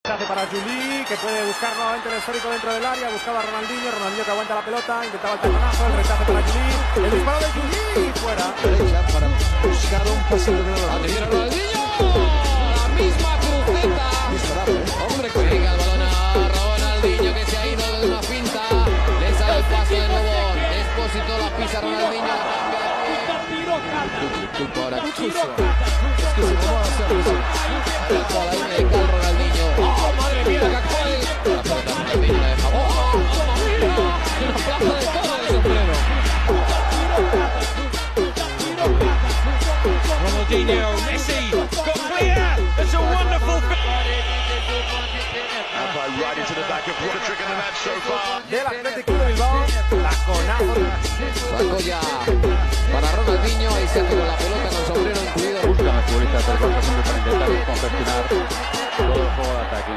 Hace para Juli, que puede buscar nuevamente el esférico dentro del área. Buscaba a Ronaldinho. Ronaldinho que aguanta la pelota. Intentaba el taconazo. El rechace para Juli. El disparo de Juli. Fuera. Derecha para buscar un pase de Ronaldinho. La misma cruceta. Hombre, que llega el balón a Ronaldinho, que se ha ido de una finta. Le sale el paso de nuevo. Expósito la pisa Ronaldinho. Para Chuso. Es que se va a hacer eso. Ahí me deja el Ronaldinho. ¡Oh, madre mía! ¡La pelota Ronaldinho la deja. ¡Oh, mamma mía! Una plaza de todo de sombrero. Ronaldinho, Messi, got clear. It's a wonderful right into the back of Rodrick in the match so far. Del Atlético de Bilbao. Taconazo. Sacó ya para Ronaldinho. Ahí se hace con la pelota con sombrero incluido. Buscan a futbolistas del Barça siempre para intentar confeccionar todo el juego de ataque.